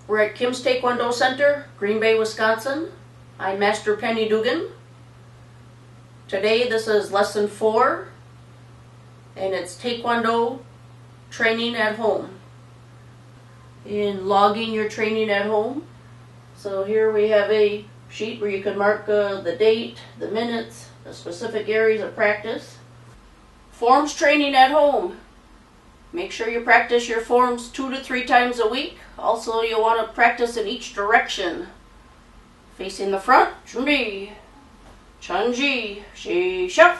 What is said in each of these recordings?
We're at Kim's Taekwondo Center, Green Bay, Wisconsin. I'm Master Penny Dugan. Today this is lesson 4, and it's Taekwondo training at home. In logging your training at home. So here we have a sheet where you can mark the date, the minutes, the specific areas of practice. Forms training at home. Make sure you practice your forms 2 to 3 times a week. Also, you want to practice in each direction. Facing the front, 준비, 천지, 시작.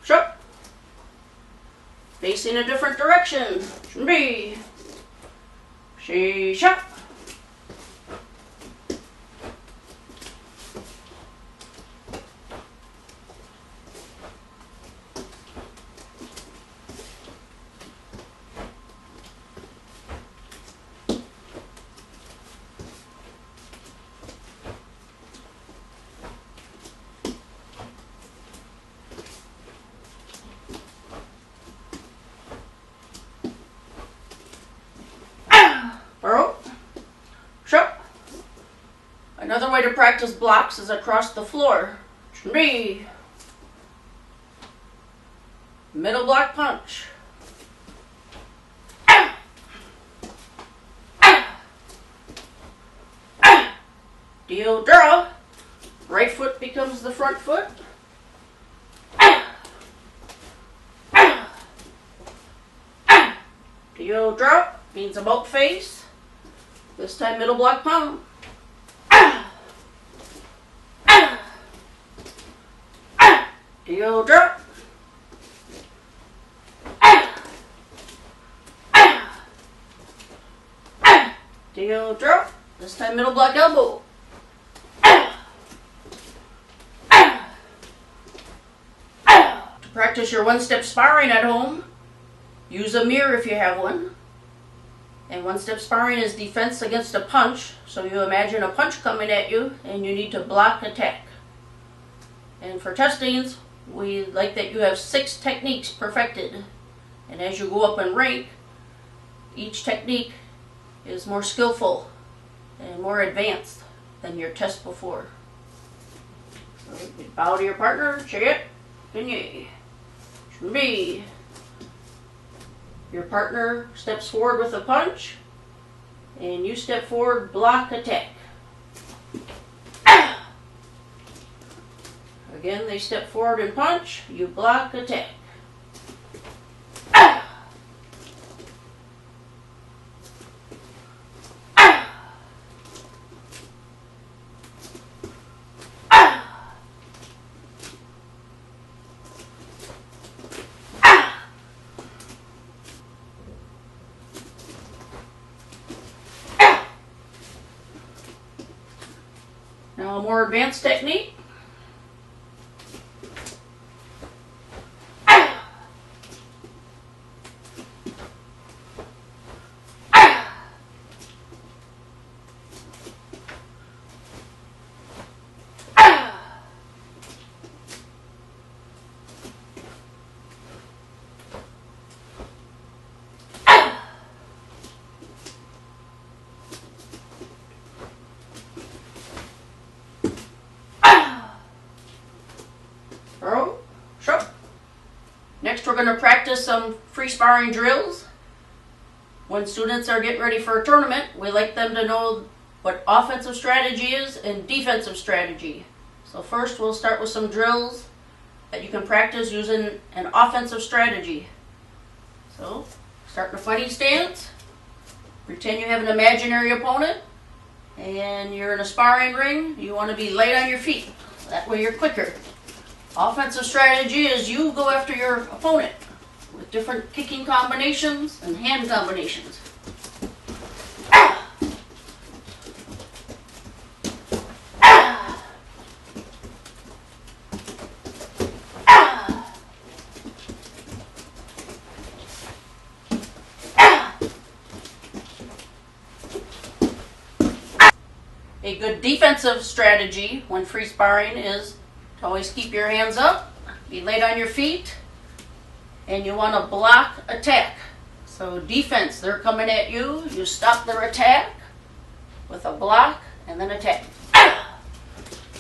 Shut. Facing a different direction. 준비. 시작. Another way to practice blocks is across the floor. 준비. Middle block punch. Deal draw. Right foot becomes the front foot. Deal draw means about face. This time middle block punch. Deal drop. Deal drop. This time middle block elbow. To practice your one-step sparring at home, use a mirror if you have one. And one-step sparring is defense against a punch. So you imagine a punch coming at you and you need to block attack. And for testings, we like that you have 6 techniques perfected. And as you go up in rank, each technique is more skillful and more advanced than your test before. So you bow to your partner, check, pinye, 준비. Your partner steps forward with a punch, and you step forward, block, attack. Again, they step forward and punch, you block, attack. Now a more advanced technique. Next, we're going to practice some free sparring drills. When students are getting ready for a tournament, we like them to know what offensive strategy is and defensive strategy. So first, we'll start with some drills that you can practice using an offensive strategy. So, start in a fighting stance. Pretend you have an imaginary opponent and you're in a sparring ring. You want to be light on your feet. That way you're quicker. Offensive strategy is you go after your opponent with different kicking combinations and hand combinations. A good defensive strategy when free sparring is to always keep your hands up, be laid on your feet, and you want to block attack. So defense, they're coming at you, you stop their attack with a block and then attack.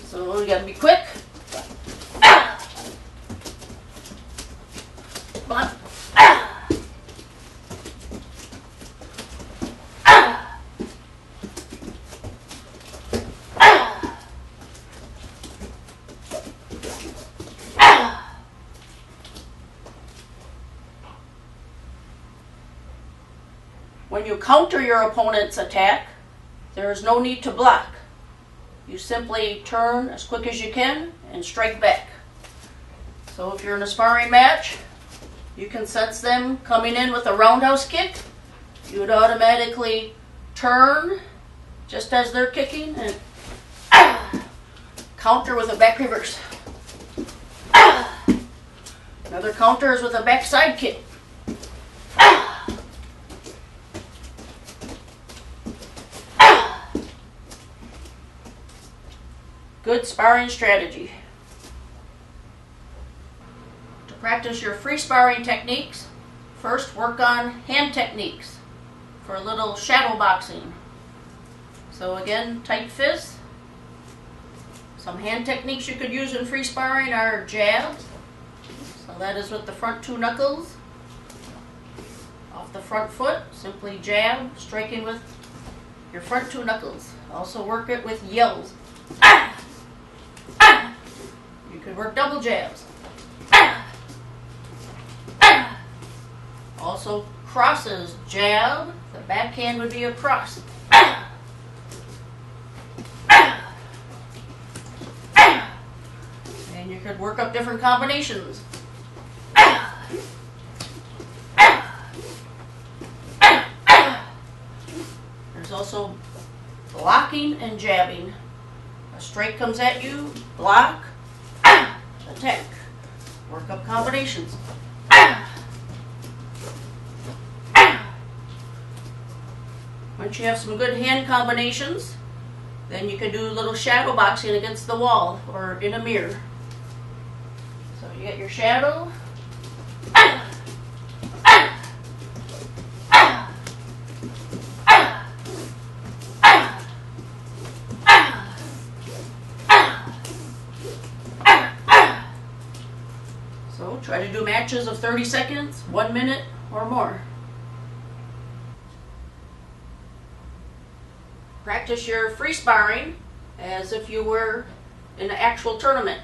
So you got to be quick. Block. When you counter your opponent's attack, there is no need to block. You simply turn as quick as you can and strike back. So if you're in a sparring match, you can sense them coming in with a roundhouse kick. You would automatically turn just as they're kicking and counter with a back reverse. Another counter is with a backside kick. Good sparring strategy. To practice your free sparring techniques, first work on hand techniques for a little shadow boxing. So again, tight fists. Some hand techniques you could use in free sparring are jabs. So that is with the front two knuckles. Off the front foot, simply jab, striking with your front two knuckles. Also work it with yells. You could work double jabs. Also crosses, jab, the backhand would be a cross. And you could work up different combinations. There's also blocking and jabbing. A strike comes at you, block, attack. Work up combinations. Once you have some good hand combinations, then you can do a little shadow boxing against the wall or in a mirror. So you get your shadow. So try to do matches of 30 seconds, 1 minute or more. Practice your free sparring as if you were in an actual tournament.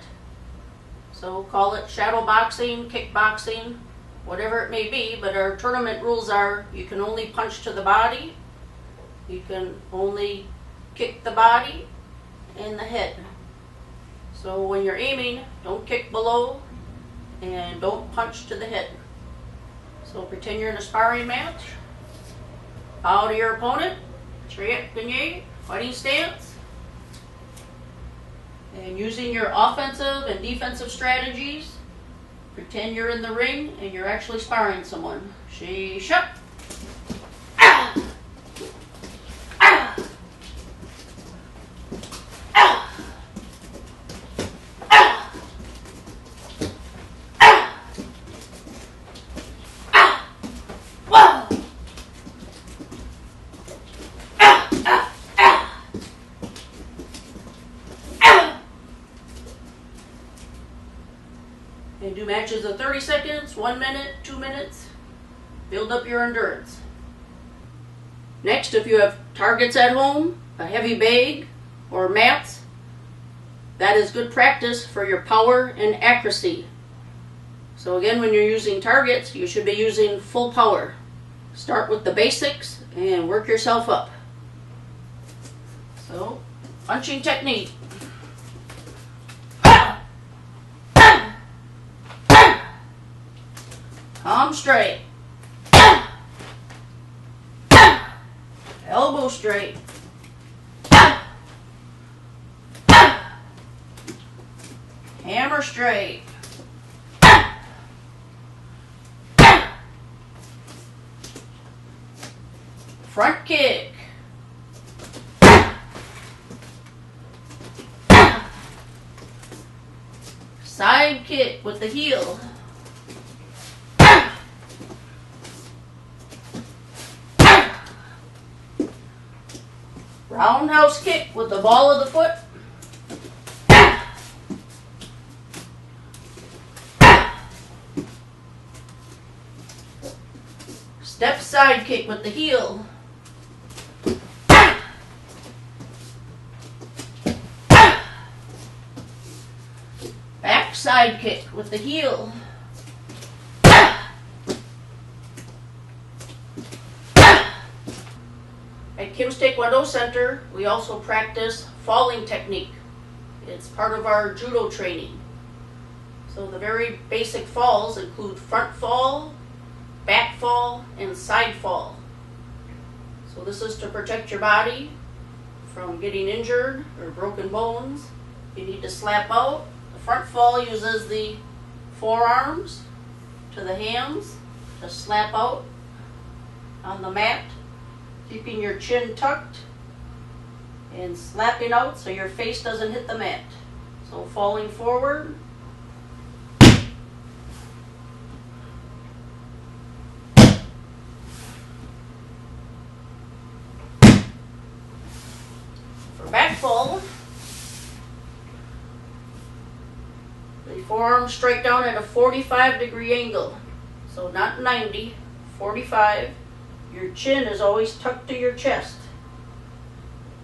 So call it shadow boxing, kickboxing, whatever it may be, but our tournament rules are you can only punch to the body, you can only kick the body and the head. So when you're aiming, don't kick below and don't punch to the head. So pretend you're in a sparring match, bow to your opponent, fighting stance, and using your offensive and defensive strategies, pretend you're in the ring and you're actually sparring someone. She-shut. And do matches of 30 seconds, 1 minute, 2 minutes. Build up your endurance. Next, if you have targets at home, a heavy bag, or mats, that is good practice for your power and accuracy. So again, when you're using targets, you should be using full power. Start with the basics and work yourself up. So, punching technique. Palm straight. Elbow straight. Hammer straight. Front kick. Side kick with the heel. Roundhouse kick with the ball of the foot. Step side kick with the heel. Back side kick with the heel. At Kim's Taekwondo Center, we also practice falling technique. It's part of our judo training. So the very basic falls include front fall, back fall, and side fall. So this is to protect your body from getting injured or broken bones. You need to slap out. The front fall uses the forearms to the hands to slap out on the mat, keeping your chin tucked and slapping out so your face doesn't hit the mat. So falling forward. For back fall, the forearms strike down at a 45-degree angle. So not 90, 45. Your chin is always tucked to your chest.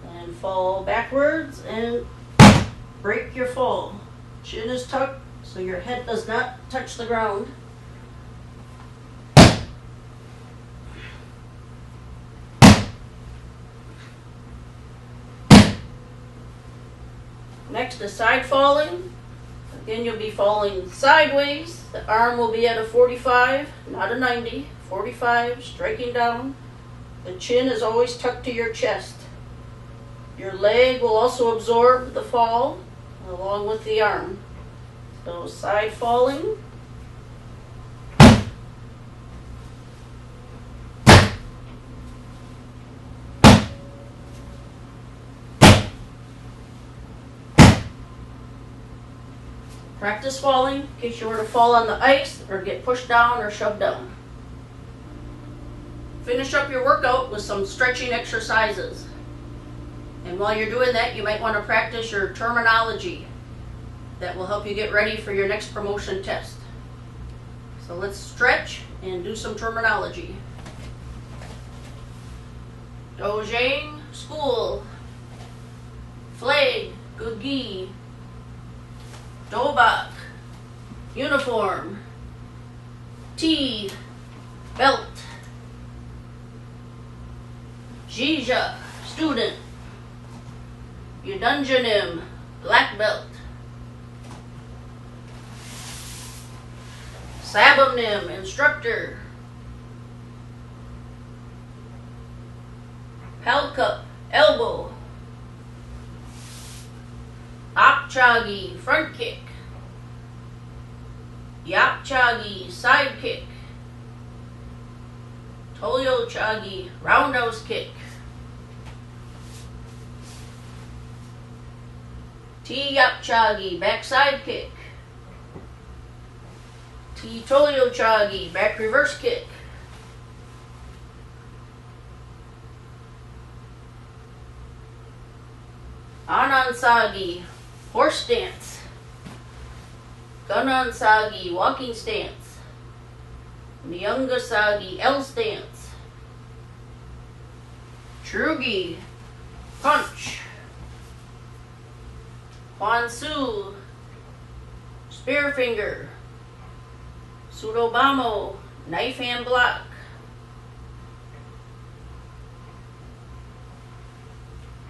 And fall backwards and break your fall. Chin is tucked so your head does not touch the ground. Next is side falling. Again, you'll be falling sideways. The arm will be at a 45, not a 90. 45, striking down. The chin is always tucked to your chest. Your leg will also absorb the fall along with the arm. So side falling. Practice falling in case you were to fall on the ice or get pushed down or shoved down. Finish up your workout with some stretching exercises. And while you're doing that, you might want to practice your terminology. That will help you get ready for your next promotion test. So let's stretch and do some terminology. Dojang, school. Flag, good gi. Dobak, uniform. T, belt. Jija, student. Yudunjanim, black belt. Sabamnim, instructor. Palcup, elbow. Apchagi, front kick. Yapchagi, side kick. Toyochagi, roundhouse kick. T-yapchagi, backside kick. T-toyochagi, back reverse kick. Anansagi, horse stance. Ganansagi, walking stance. Nyangasagi, L stance. Trugi, punch. Hwansu, spear finger. Sudobamo, knife hand block.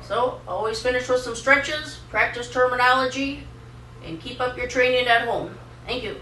So, always finish with some stretches, practice terminology, and keep up your training at home. Thank you.